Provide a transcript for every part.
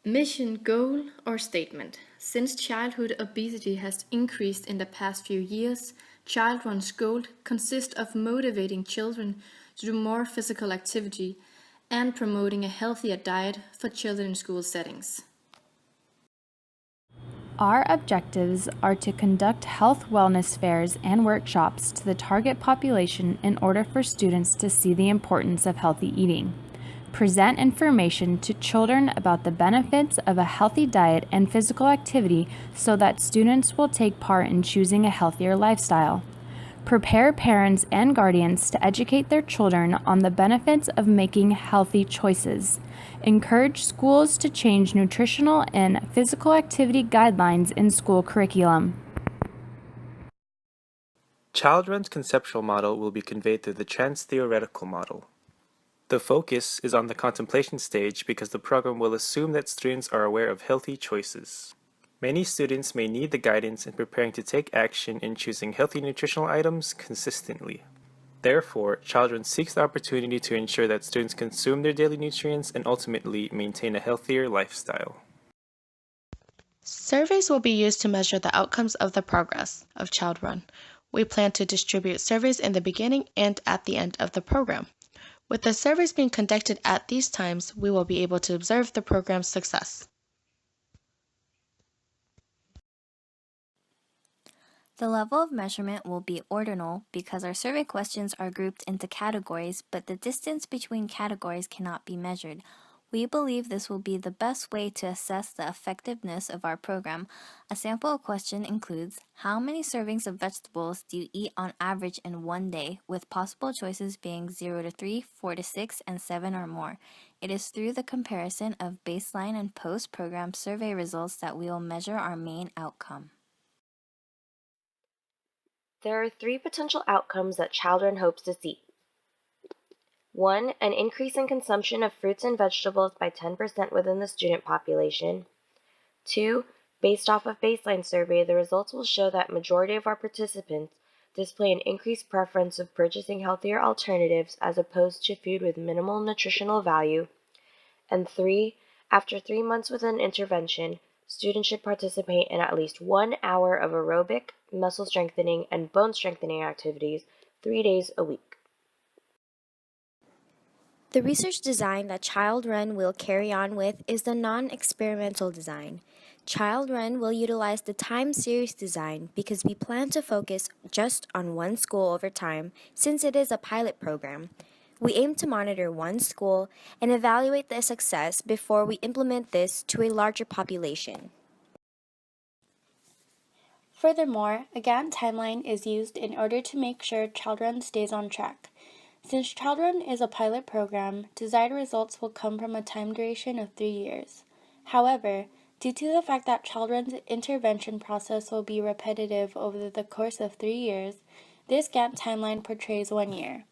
Mission, goal, or statement. Since childhood obesity has increased in the past few years, CHILDRUN's goal consists of motivating children to do more physical activity and promoting a healthier diet for children in school settings. Our objectives are to conduct health wellness fairs and workshops to the target population in order for students to see the importance of healthy eating, present information to children about the benefits of a healthy diet and physical activity so that students will take part in choosing a healthier lifestyle, prepare parents and guardians to educate their children on the benefits of making healthy choices, encourage schools to change nutritional and physical activity guidelines in school curriculum. CHILDRUN's conceptual model will be conveyed through the trans-theoretical model. The focus is on the contemplation stage because the program will assume that students are aware of healthy choices. Many students may need the guidance in preparing to take action in choosing healthy nutritional items consistently. Therefore, CHILDRUN seeks the opportunity to ensure that students consume their daily nutrients and ultimately maintain a healthier lifestyle. Surveys will be used to measure the outcomes of the progress of CHILDRUN. We plan to distribute surveys in the beginning and at the end of the program. With the surveys being conducted at these times, we will be able to observe the program's success. The level of measurement will be ordinal because our survey questions are grouped into categories, but the distance between categories cannot be measured. We believe this will be the best way to assess the effectiveness of our program. A sample question includes, how many servings of vegetables do you eat on average in one day, with possible choices being 0 to 3, 4 to 6, and 7 or more. It is through the comparison of baseline and post-program survey results that we will measure our main outcome. There are 3 potential outcomes that CHILDRUN hopes to see. 1. An increase in consumption of fruits and vegetables by 10% within the student population. 2. Based off of baseline survey, the results will show that majority of our participants display an increased preference of purchasing healthier alternatives as opposed to food with minimal nutritional value. And 3. After 3 months with an intervention, students should participate in at least 1 hour of aerobic, muscle strengthening, and bone strengthening activities 3 days a week. The research design that CHILDRUN will carry on with is the non-experimental design. CHILDRUN will utilize the time series design because we plan to focus just on one school over time since it is a pilot program. We aim to monitor one school and evaluate the success before we implement this to a larger population. Furthermore, a Gantt timeline is used in order to make sure CHILDRUN stays on track. Since CHILDRUN is a pilot program, desired results will come from a time duration of 3 years. However, due to the fact that CHILDRUN's intervention process will be repetitive over the course of 3 years, this Gantt timeline portrays 1 year.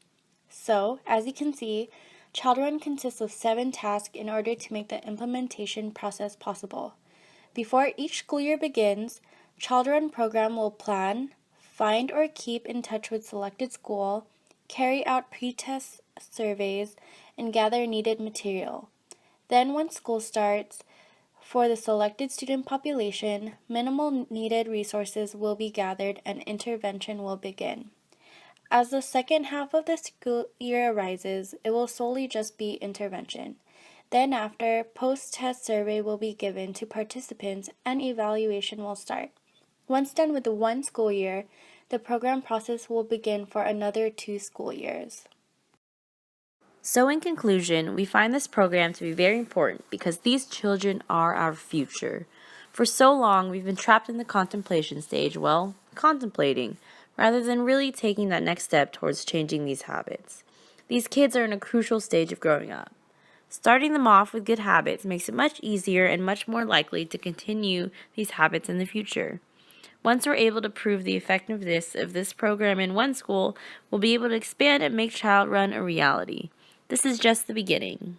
So, as you can see, CHILDRUN consists of 7 tasks in order to make the implementation process possible. Before each school year begins, CHILDRUN program will plan, find or keep in touch with selected school, carry out pre-test surveys, and gather needed material. Then when school starts, for the selected student population, minimal needed resources will be gathered and intervention will begin. As the second half of the school year arises, it will solely just be intervention. Then after, post-test survey will be given to participants and evaluation will start. Once done with the 1 school year, the program process will begin for another 2 school years. So in conclusion, we find this program to be very important because these children are our future. For so long, we've been trapped in the contemplation stage, contemplating, rather than really taking that next step towards changing these habits. These kids are in a crucial stage of growing up. Starting them off with good habits makes it much easier and much more likely to continue these habits in the future. Once we're able to prove the effectiveness of this program in one school, we'll be able to expand and make CHILDRUN a reality. This is just the beginning.